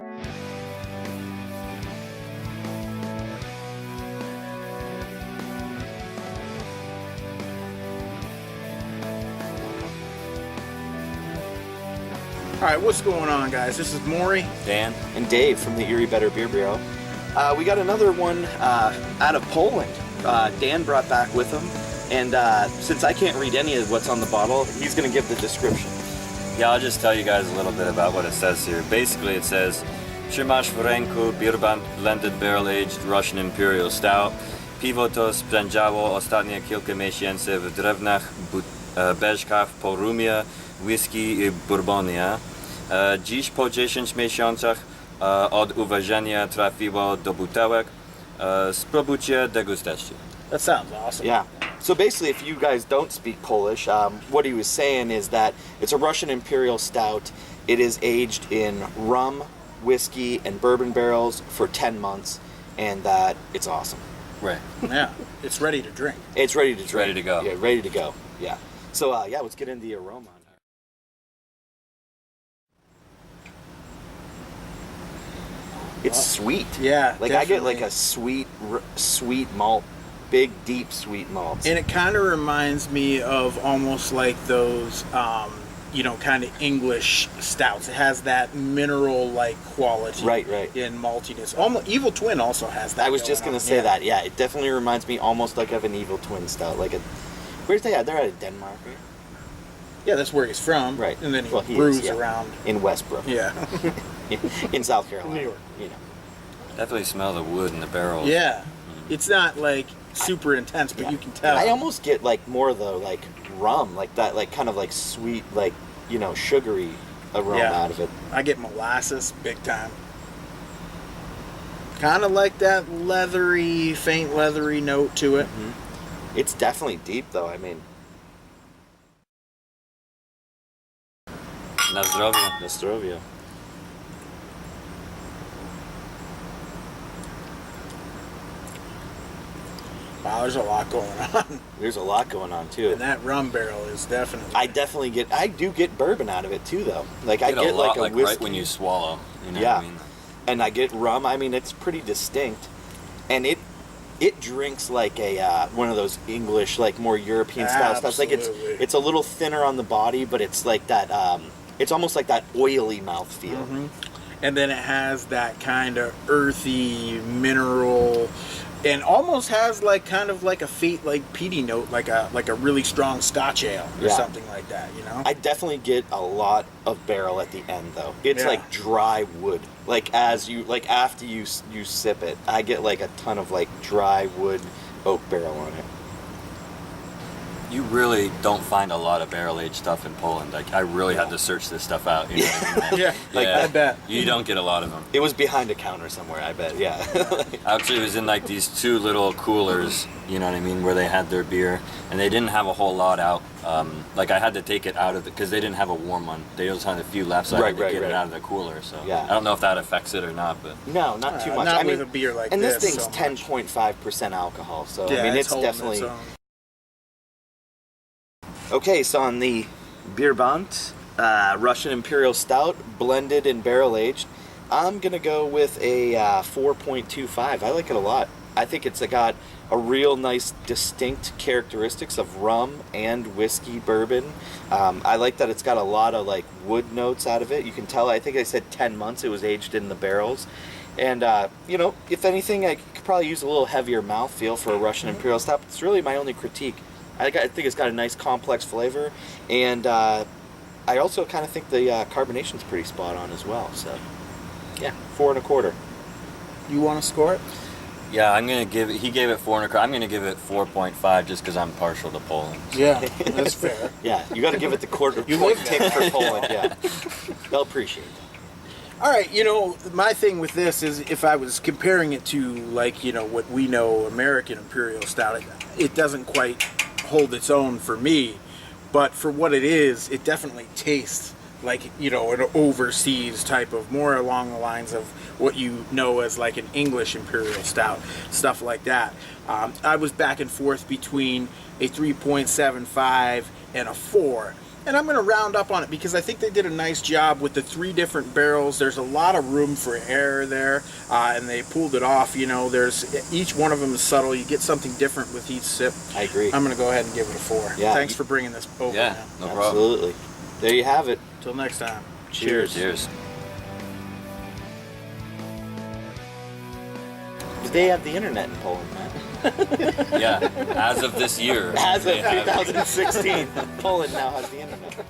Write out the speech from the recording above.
All right, what's going on, guys? This is Maury, Dan, and Dave from the EBBB Beer Bureau. We got another one out of Poland. Dan brought back with him, and since I can't read any of what's on the bottle, he's going to give the description. yeah, I'll just tell you guys a little bit about what it says here. Basically, it says Trzymasz w ręku Birbant blended barrel-aged Russian Imperial Stout. Piwo to sprzędziało ostatnie kilka miesięcy w drewnianych beczkach po rumie, whisky i bourbonie. Dziś po 10 miesiącach od uważenia trafiło do butelek. Spróbujcie degustację. That sounds awesome. Yeah. So basically, if you guys don't speak Polish, what he was saying is that it's a Russian Imperial Stout. It is aged in rum, whiskey, and bourbon barrels for 10 months, and that it's awesome. Right. Yeah, it's ready to drink. It's ready to drink. Ready to go. Yeah, ready to go. Yeah. So yeah, let's get into the aroma. It's sweet. Yeah, like definitely. I get like a sweet malt, big deep sweet malts. And it kind of reminds me of almost like those, kind of English stouts. It has that mineral-like quality, Right. in maltiness. Almost Evil Twin also has that. I was just gonna say that. Yeah, it definitely reminds me almost like of an Evil Twin stout. Like where's they at? They're out of Denmark, right? Yeah, that's where he's from. Right. And then he Well, brews is, yeah. around. In Westbrook. Yeah. In South Carolina. New York. You know. Definitely smell the wood in the barrels. Yeah. It's not like super intense, but you can tell. I almost get like more of the like rum, like that, like kind of like sweet, like sugary aroma out of it. I get molasses big time. Kind of like that leathery, faint leathery note to it. Mm-hmm. It's definitely deep, though. I mean, Na zdrowie. Na zdrowie. Wow, there's a lot going on. There's a lot going on too. And that rum barrel is definitely. I do get bourbon out of it too, though. Like I get a lot, like a whiskey. right when you swallow. You know Yeah. what I mean? And I get rum. I mean, it's pretty distinct, and it drinks like a one of those English, like more European style stuff. Like it's a little thinner on the body, but it's like that. It's almost like that oily mouthfeel. Mm-hmm. And then it has that kind of earthy mineral, and almost has like kind of like a faint like peaty note, like a really strong Scotch ale or something like that. I definitely get a lot of barrel at the end, though. It's like dry wood. Like after you sip it, I get like a ton of like dry wood oak barrel on it. You really don't find a lot of barrel-aged stuff in Poland. Like, I really had to search this stuff out. You know what I mean? I bet. You don't get a lot of them. It was behind a counter somewhere, I bet, yeah. Actually, it was in like these two little coolers, you know what I mean, where they had their beer, and they didn't have a whole lot out. Like, I had to take it out of it, because they didn't have a warm one. They just had a few left, so I had to get it out of the cooler, so. Yeah. I don't know if that affects it or not, but. No, not too much. Not with a beer like and this. And this thing's 10.5% alcohol, so, yeah, I mean, it's definitely... Its own. Okay, So on the Birbant Russian Imperial Stout, blended and barrel-aged, I'm going to go with a 4.25. I like it a lot. I think it's got a real nice distinct characteristics of rum and whiskey bourbon. I like that it's got a lot of like wood notes out of it. You can tell, I think I said 10 months it was aged in the barrels. And, if anything, I could probably use a little heavier mouthfeel for a Russian Imperial Stout. It's really my only critique. I think it's got a nice complex flavor, and I also kind of think the carbonation's pretty spot on as well. So, yeah, 4 1/4. You want to score it? Yeah, I'm gonna give it. He gave it 4 1/4. I'm gonna give it 4.5 just because I'm partial to Poland. Yeah, that's fair. Yeah, you got to give it the quarter point tip for Poland. Yeah, they'll appreciate it. All right, my thing with this is if I was comparing it to like what we know American Imperial Stout, it doesn't quite hold its own for me, but for what it is, it definitely tastes like an overseas type of, more along the lines of what you know as like an English Imperial Stout, stuff like that. I was back and forth between a 3.75 and a 4, And I'm going to round up on it because I think they did a nice job with the 3 different barrels. There's a lot of room for error there, and they pulled it off. You know, each one of them is subtle. You get something different with each sip. I agree. I'm going to go ahead and give it a 4. Yeah. Thanks for bringing this over. Yeah, man. no problem. Absolutely. There you have it. Till next time. Cheers. Cheers. They have the internet in Poland, man. Yeah, as of this year. As of they have it. 2016, Poland now has the internet.